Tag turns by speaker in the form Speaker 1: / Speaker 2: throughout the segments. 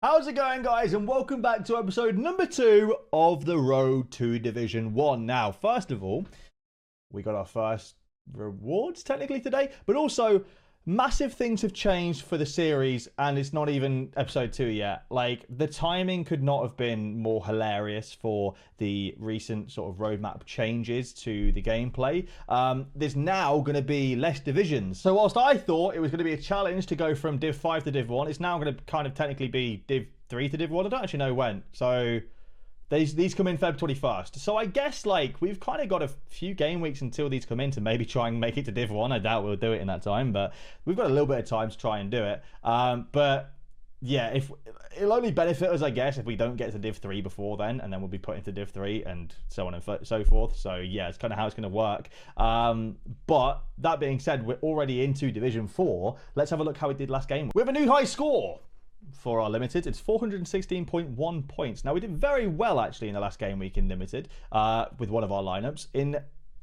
Speaker 1: How's it going, guys? And welcome back to episode number 2 of the Road to Division 1. Now, first of all, we got our first rewards technically today, but also massive things have changed for the series, and it's not even episode 2 yet. Like, the timing could not have been more hilarious for the recent sort of roadmap changes to the gameplay. There's now going to be less divisions. So whilst I thought it was going to be a challenge to go from Div 5 to Div 1, it's now going to kind of technically be Div 3 to Div 1. I don't actually know when. So these come in Feb 21st. So I guess, like, we've kind of got a few game weeks until these come in to maybe try and make it to Div 1. I doubt we'll do it in that time, but we've got a little bit of time to try and do it. But yeah, if it'll only benefit us, I guess, if we don't get to Div 3 before then, and then we'll be put into Div 3 and so on and so forth. So yeah, it's kind of how it's going to work. But that being said, we're already into Division 4. Let's have a look how it did last game. We have a new high score for our limited. It's 416.1 points. Now, we did very well actually in the last game week in limited with one of our lineups. In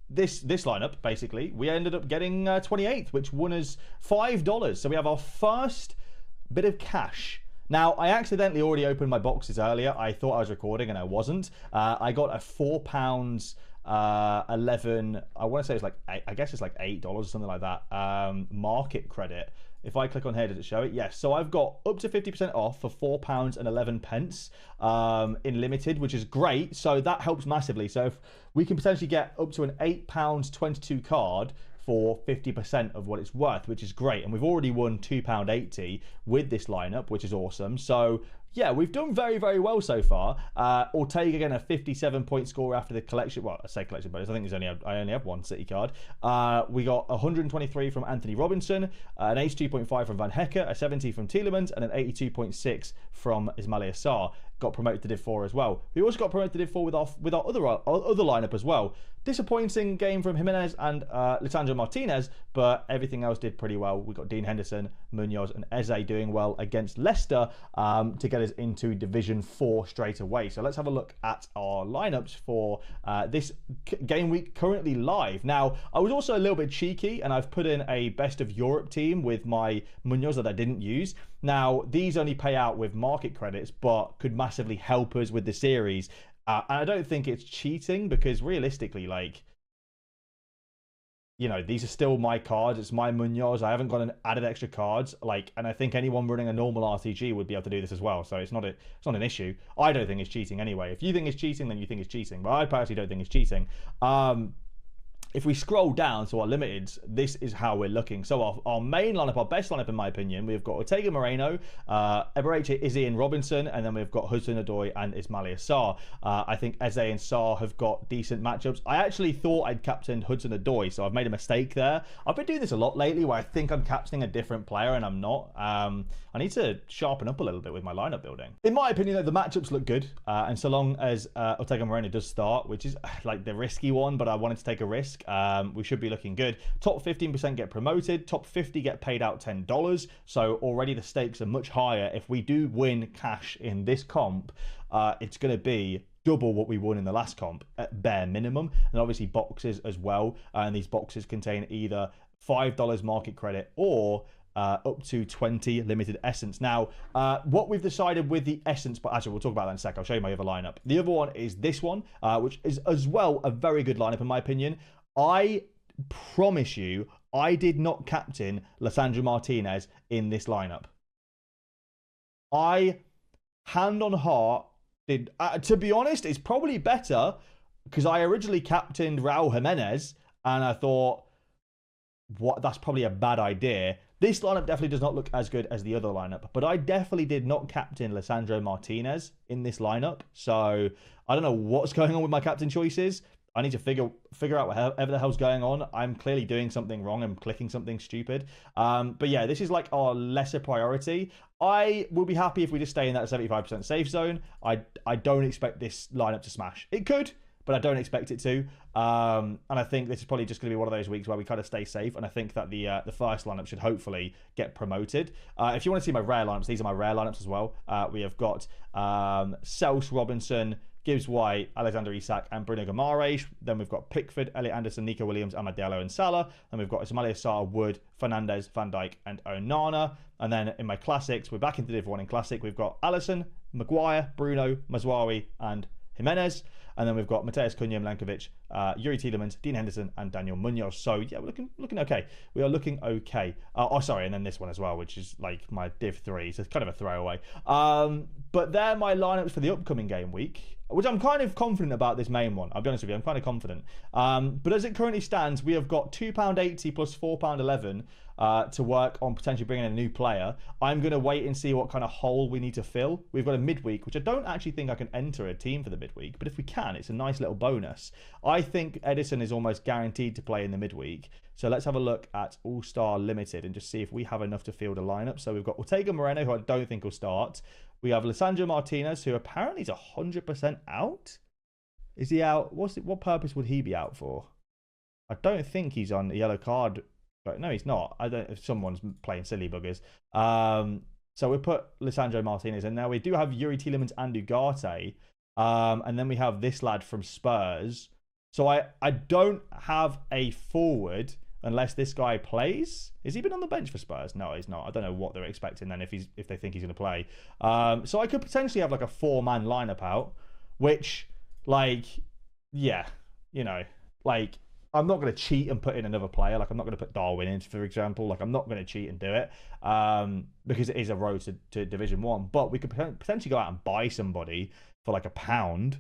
Speaker 1: this lineup, basically, we ended up getting 28th, which won us $5. So we have our first bit of cash. Now, I accidentally already opened my boxes earlier. I thought I was recording and I wasn't. I got a £4 11, I want to say it's like I guess it's like $8 or something like that, market credit. If I click on here, does it show it? Yes. So I've got up to 50% off for £4.11 in limited, which is great. So that helps massively. So if we can potentially get up to an £8.22 card for 50% of what it's worth, which is great. And we've already won £2.80 with this lineup, which is awesome. So yeah, we've done very, very well so far. Ortega again, a 57-point score after the collection. Well, I say collection bonus. I think I only have one city card. We got 123 from Anthony Robinson, an 82.5 from Van Hecker, a 70 from Tielemans, and an 82.6 from Ismail Assar. Got promoted to Div 4 as well. We also got promoted to Div 4 with our other lineup as well. Disappointing game from Jimenez and Lisandro Martinez, but everything else did pretty well. We got Dean Henderson, Munoz, and Eze doing well against Leicester to get us into Division 4 straight away. So let's have a look at our lineups for this game week currently live. Now, I was also a little bit cheeky, and I've put in a Best of Europe team with my Munoz that I didn't use. Now, these only pay out with market credits, but could massively help us with the series. And I don't think it's cheating because realistically, like, you know, these are still my cards. It's my Munoz. I haven't got an added extra cards. Like, and I think anyone running a normal RTG would be able to do this as well. So it's not an issue. I don't think it's cheating anyway. If you think it's cheating, then you think it's cheating. But I personally don't think it's cheating. If we scroll down to our limiteds, this is how we're looking. So our main lineup, our best lineup in my opinion, we've got Ortega Moreno, Eberechi, Izzy and Robinson, and then we've got Hudson-Odoi and Ismail Assar. I think Eze and Sarr have got decent matchups. I actually thought I'd captained Hudson-Odoi, so I've made a mistake there. I've been doing this a lot lately where I think I'm captaining a different player and I'm not. I need to sharpen up a little bit with my lineup building. In my opinion, though, the matchups look good. And so long as Ortega Moreno does start, which is like the risky one, but I wanted to take a risk, we should be looking good. Top 15% get promoted. Top 50 get paid out $10. So already the stakes are much higher. If we do win cash in this comp, it's going to be double what we won in the last comp at bare minimum. And obviously boxes as well. And these boxes contain either $5 market credit or up to 20 limited essence. Now, what we've decided with the essence, but actually we'll talk about that in a sec. I'll show you my other lineup. The other one is this one, which is as well a very good lineup in my opinion. I promise you, I did not captain Lisandro Martinez in this lineup. I, hand on heart, did. To be honest, it's probably better because I originally captained Raul Jimenez and I thought, what? That's probably a bad idea. This lineup definitely does not look as good as the other lineup, but I definitely did not captain Lisandro Martinez in this lineup. So I don't know what's going on with my captain choices. I need to figure out whatever the hell's going on. I'm clearly doing something wrong. I'm clicking something stupid. But yeah, this is like our lesser priority. I will be happy if we just stay in that 75% safe zone. I don't expect this lineup to smash. It could, but I don't expect it to. And I think this is probably just going to be one of those weeks where we kind of stay safe. And I think that the first lineup should hopefully get promoted. If you want to see my rare lineups, these are my rare lineups as well. We have got Sels Robinson, Gibbs White, Alexander Isak, and Bruno Guimaraes. Then we've got Pickford, Elliot Anderson, Nico Williams, Amadeo, and Salah. And we've got Ismaila Sarr, Wood, Fernandes, Van Dijk, and Onana. And then in my classics, we're back into Div 1 in classic. We've got Alisson, Maguire, Bruno, Mazraoui, and Jimenez. And then we've got Mateus Cunha, Milankovic, Yuri Tielemans, Dean Henderson, and Daniel Munoz. So yeah, we're looking okay. We are looking okay. Sorry, and then this one as well, which is like my Div 3, so it's kind of a throwaway. But they're my lineups for the upcoming game week, which I'm kind of confident about this main one. I'll be honest with you, I'm kind of confident. But as it currently stands, we have got £2.80 plus £4.11 to work on potentially bringing in a new player. I'm going to wait and see what kind of hole we need to fill. We've got a midweek, which I don't actually think I can enter a team for the midweek, but if we can, it's a nice little bonus. I think Edison is almost guaranteed to play in the midweek. So let's have a look at All-Star Limited and just see if we have enough to field a lineup. So we've got Ortega Moreno, who I don't think will start. We have Lisandro Martinez, who apparently is 100% out. Is he out? What purpose would he be out for? I don't think he's on a yellow card. But no, he's not. I don't. If someone's playing silly buggers. So we put Lisandro Martinez in there. We do have Yuri Tielemans and Ugarte. And then we have this lad from Spurs. So I don't have a forward unless this guy plays. Has he been on the bench for Spurs? No, he's not. I don't know what they're expecting then if they think he's going to play. So I could potentially have like a 4-man lineup out, which, like, yeah, you know, like, I'm not going to cheat and put in another player. Like, I'm not going to put Darwin in, for example. Like, I'm not going to cheat and do it because it is a road to Division 1. But we could potentially go out and buy somebody for like £1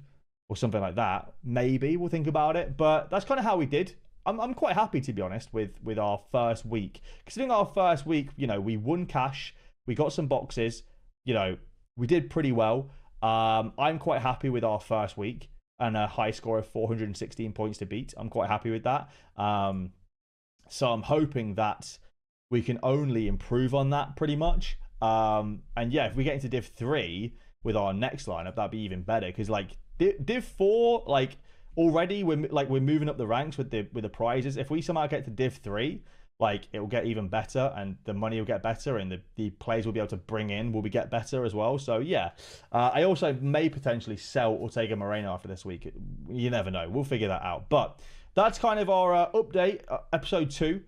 Speaker 1: or something like that. Maybe we'll think about it. But that's kind of how we did. I'm quite happy, to be honest, with our first week. Considering our first week, you know, we won cash. We got some boxes. You know, we did pretty well. I'm quite happy with our first week. And a high score of 416 points to beat. I'm quite happy with that. So I'm hoping that we can only improve on that pretty much. And yeah, if we get into Div 3 with our next lineup, that'd be even better. Because like Div 4, like already we're moving up the ranks with the prizes. If we somehow get to Div 3, like it will get even better and the money will get better and the players we'll be able to bring in will get better as well. So yeah, I also may potentially sell Ortega Moreno after this week. You never know. We'll figure that out. But that's kind of our update, episode 2.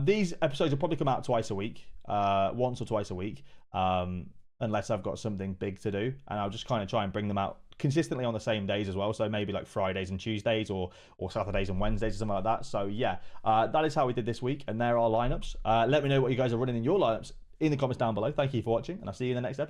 Speaker 1: These episodes will probably come out twice a week, once or twice a week, unless I've got something big to do. And I'll just kind of try and bring them out consistently on the same days as well, so maybe like Fridays and Tuesdays or Saturdays and Wednesdays or something like that. So yeah, that is how we did this week, and there are our lineups. Let me know what you guys are running in your lineups in the comments down below. Thank you for watching, and I'll see you in the next episode.